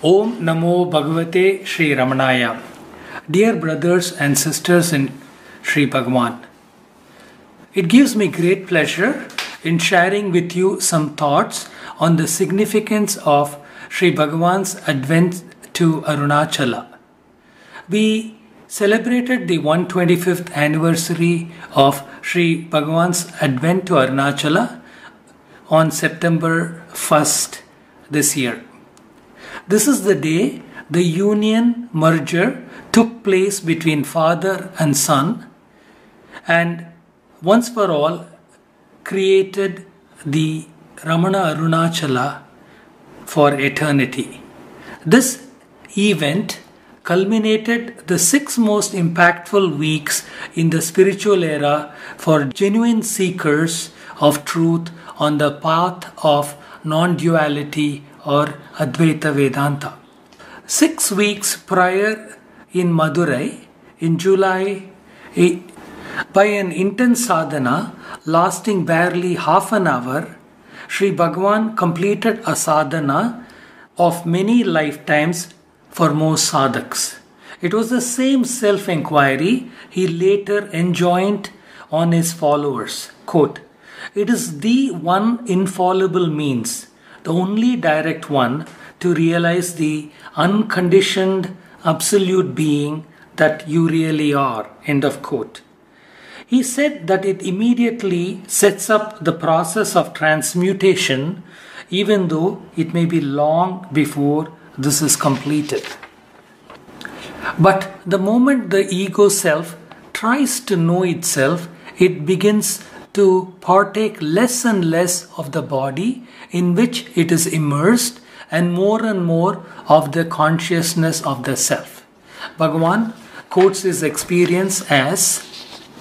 Om Namo Bhagavate Sri Ramanaya. Dear brothers and sisters in Sri Bhagavan, it gives me great pleasure in sharing with you some thoughts on the significance of Sri Bhagavan's advent to Arunachala. We celebrated the 125th anniversary of Sri Bhagavan's advent to Arunachala on September 1st this year. This is the day the union merger took place between father and son and once for all created the Ramana Arunachala for eternity. This event culminated the 6 most impactful weeks in the spiritual era for genuine seekers of truth on the path of non-duality or Advaita Vedanta. 6 weeks prior in Madurai, in July, by an intense sadhana lasting barely half an hour, Sri Bhagavan completed a sadhana of many lifetimes for most sadhaks. It was the same self-inquiry he later enjoined on his followers. Quote, "It is the one infallible means, the only direct one to realize the unconditioned absolute being that you really are." End of quote. He said that it immediately sets up the process of transmutation, even though it may be long before this is completed. But the moment the ego self tries to know itself, it begins to partake less and less of the body in which it is immersed and more of the consciousness of the self. Bhagavan quotes his experience as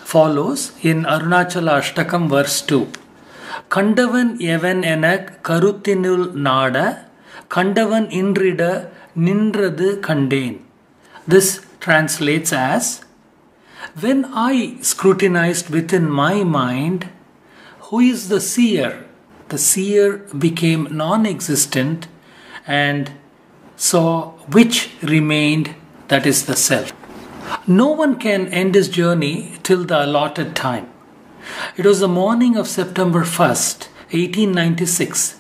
follows in Arunachala Ashtakam verse 2. "Kandavan evan enak karuthinul nada, kandavan indrida nindrathu kandeen." This translates as, "When I scrutinized within my mind, who is the seer? The seer became non-existent and saw which remained, that is the self." No one can end his journey till the allotted time. It was the morning of September 1st, 1896,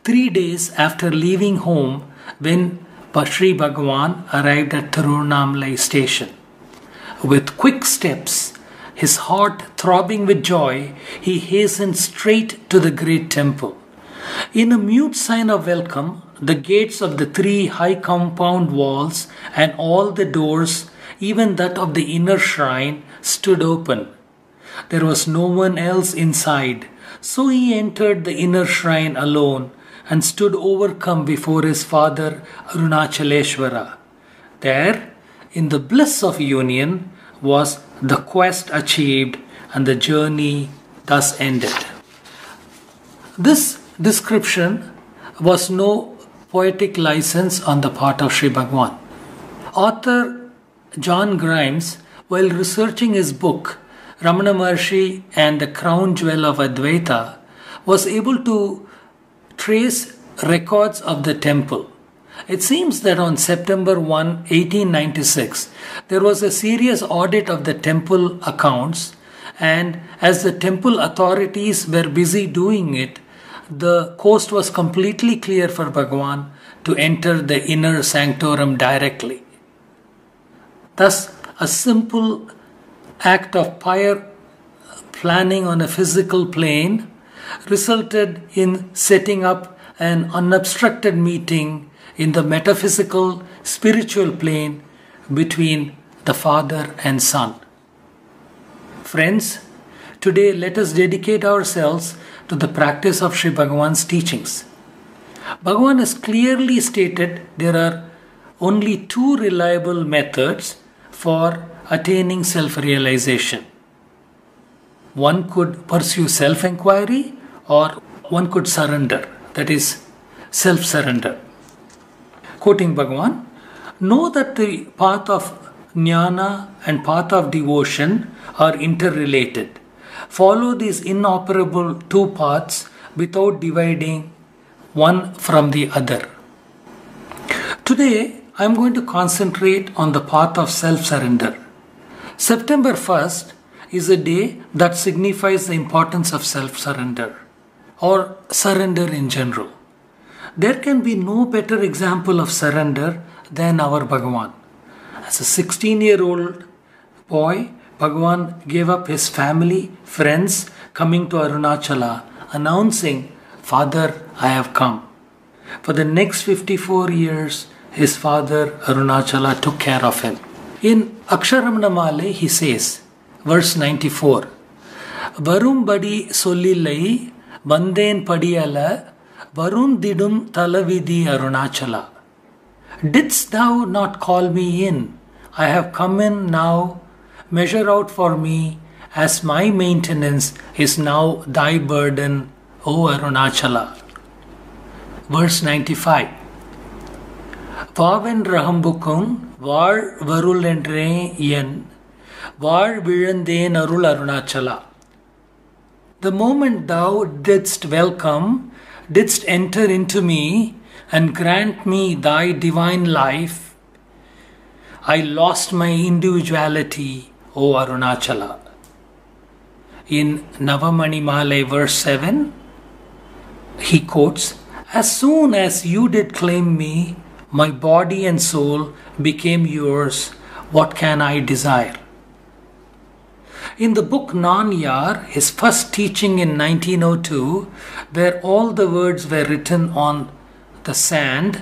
3 days after leaving home when Sri Bhagavan arrived at Tiruvannamalai station. With quick steps, his heart throbbing with joy, he hastened straight to the great temple. In a mute sign of welcome, the gates of the 3 high compound walls and all the doors, even that of the inner shrine, stood open. There was no one else inside, so he entered the inner shrine alone and stood overcome before his father Arunachaleshwara. There, in the bliss of union, was the quest achieved and the journey thus ended. This description was no poetic license on the part of Sri Bhagavan. Author John Grimes, while researching his book Ramana Maharshi and the Crown Jewel of Advaita, was able to trace records of the temple. It seems that on September 1, 1896, there was a serious audit of the temple accounts, and as the temple authorities were busy doing it, the coast was completely clear for Bhagavan to enter the inner sanctorum directly. Thus, a simple act of prior planning on a physical plane resulted in setting up an unobstructed meeting in the metaphysical spiritual plane between the father and son. Friends, today let us dedicate ourselves to the practice of Sri Bhagavan's teachings. Bhagavan has clearly stated there are only 2 reliable methods for attaining self-realization. One could pursue self-inquiry or one could surrender, that is, self-surrender. Quoting Bhagavan, "Know that the path of jnana and path of devotion are interrelated. Follow these inoperable 2 paths without dividing one from the other. Today, I am going to concentrate on the path of self-surrender. September 1st is a day that signifies the importance of self-surrender or surrender in general. There can be no better example of surrender than our Bhagavan. As a 16-year-old boy, Bhagavan gave up his family, friends, coming to Arunachala, announcing, "Father, I have come." For the next 54 years, his father Arunachala took care of him. In Aksharamana he says, verse 94, "Varumbadi sollillai vandhen padiyala varundidum talavidi Arunachala. Didst thou not call me in? I have come in now. Measure out for me, as my maintenance is now thy burden, O Arunachala." Verse 95. "Vaven rahambukun var varulendre yen var vilanden arul Arunachala." The moment thou didst welcome, didst enter into me and grant me thy divine life, I lost my individuality, O Arunachala. In Navamani Malai verse 7, he quotes, "As soon as you did claim me, my body and soul became yours. What can I desire?" In the book Nanyar, his first teaching in 1902, where all the words were written on the sand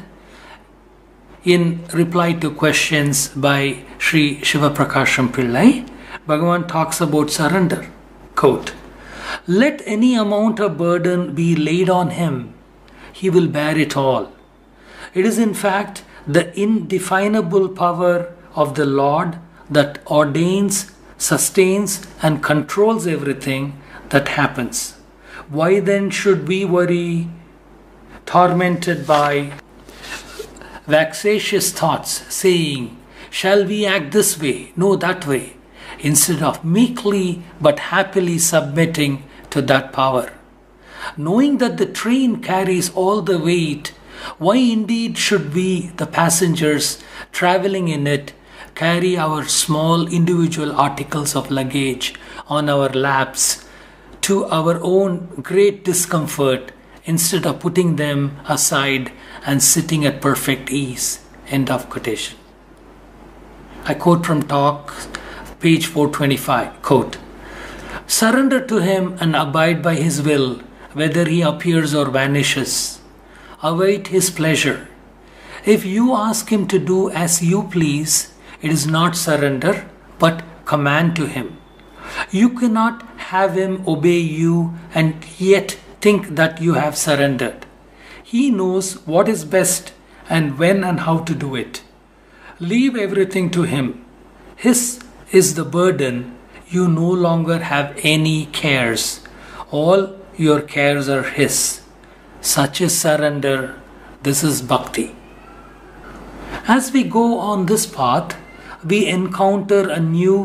in reply to questions by Sri Shiva Prakasham Pillai, Bhagavan talks about surrender. Quote, "Let any amount of burden be laid on him, he will bear it all. It is in fact the indefinable power of the Lord that ordains, sustains and controls everything that happens. Why then should we worry, tormented by vexatious thoughts, saying, 'Shall we act this way, no that way,' instead of meekly but happily submitting to that power? Knowing that the train carries all the weight, why indeed should we, the passengers traveling in it, carry our small individual articles of luggage on our laps to our own great discomfort instead of putting them aside and sitting at perfect ease?" End of quotation. I quote from Talk, page 425, quote, "Surrender to him and abide by his will, whether he appears or vanishes. Await his pleasure. If you ask him to do as you please, it is not surrender, but command to him. You cannot have him obey you and yet think that you have surrendered. He knows what is best and when and how to do it. Leave everything to him. His is the burden. You no longer have any cares. All your cares are his. Such is surrender. This is bhakti." As we go on this path, we encounter a new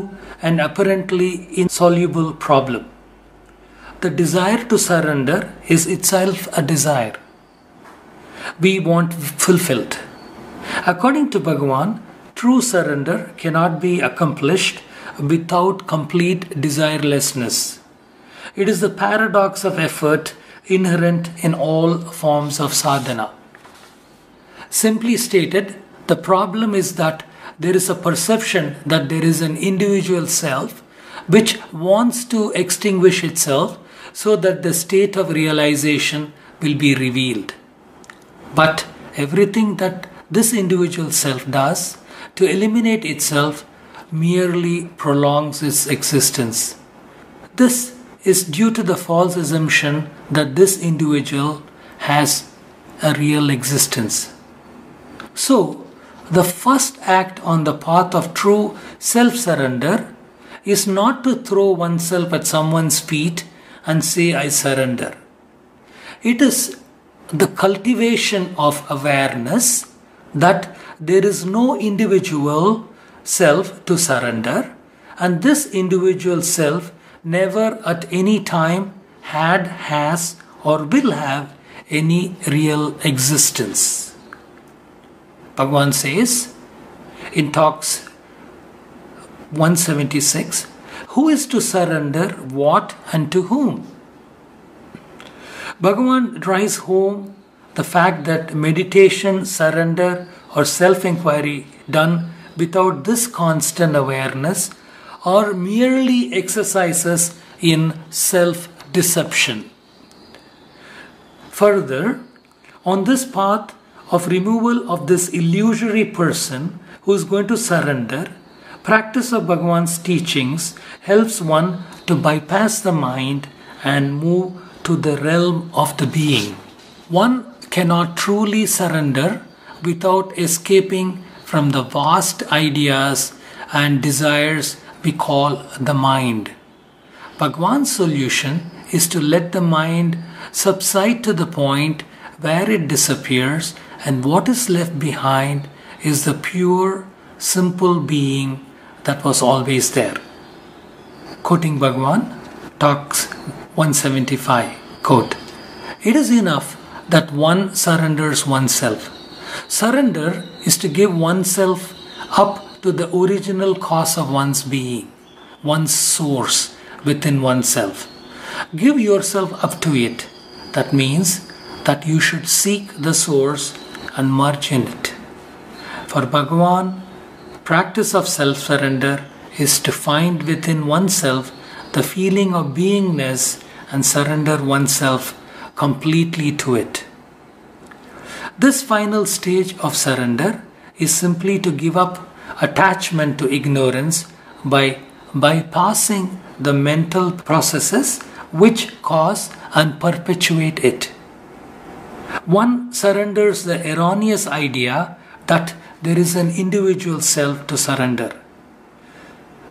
and apparently insoluble problem. The desire to surrender is itself a desire we want fulfilled. According to Bhagavan, true surrender cannot be accomplished without complete desirelessness. It is the paradox of effort inherent in all forms of sadhana. Simply stated, the problem is that there is a perception that there is an individual self which wants to extinguish itself so that the state of realization will be revealed. But everything that this individual self does to eliminate itself merely prolongs its existence. This is due to the false assumption that this individual has a real existence. So, the first act on the path of true self-surrender is not to throw oneself at someone's feet and say, "I surrender." It is the cultivation of awareness that there is no individual self to surrender, and this individual self never at any time had, has, or will have any real existence. Bhagavan says in talks 176, who is to surrender what and to whom? Bhagavan drives home the fact that meditation, surrender or self-inquiry done without this constant awareness are merely exercises in self-deception. Further, on this path of removal of this illusory person who is going to surrender, practice of Bhagavan's teachings helps one to bypass the mind and move to the realm of the being. One cannot truly surrender without escaping from the vast ideas and desires we call the mind. Bhagavan's solution is to let the mind subside to the point where it disappears, and what is left behind is the pure, simple being that was always there. Quoting Bhagavan, talks 175, quote, "It is enough that one surrenders oneself. Surrender is to give oneself up to the original cause of one's being, one's source within oneself. Give yourself up to it. That means that you should seek the source and merge in it." For Bhagavan, practice of self-surrender is to find within oneself the feeling of beingness and surrender oneself completely to it. This final stage of surrender is simply to give up attachment to ignorance by bypassing the mental processes which cause and perpetuate it. One surrenders the erroneous idea that there is an individual self to surrender.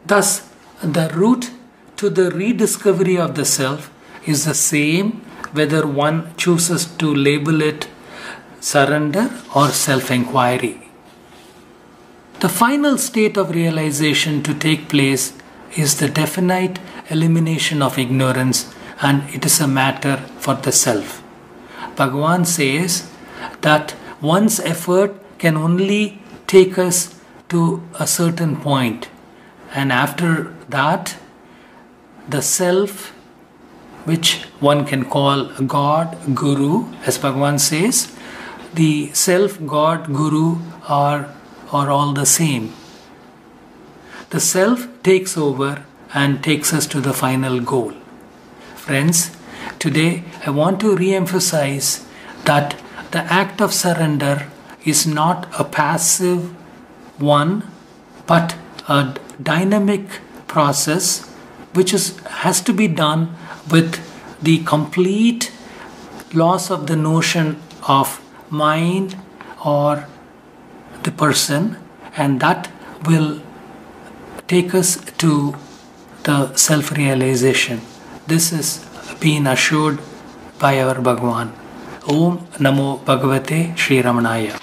Thus, the route to the rediscovery of the self is the same whether one chooses to label it surrender or self-inquiry. The final state of realization to take place is the definite elimination of ignorance, and it is a matter for the self. Bhagavan says that one's effort can only take us to a certain point, and after that, the self, which one can call God, Guru, as Bhagavan says, the self, God, Guru are all the same. The self takes over and takes us to the final goal. Friends, today I want to re-emphasize that the act of surrender is not a passive one, but a dynamic process which has to be done with the complete loss of the notion of mind or the person, and that will take us to the self-realization. This is being assured by our Bhagavan. Om Namo Bhagavate Sri Ramanaya.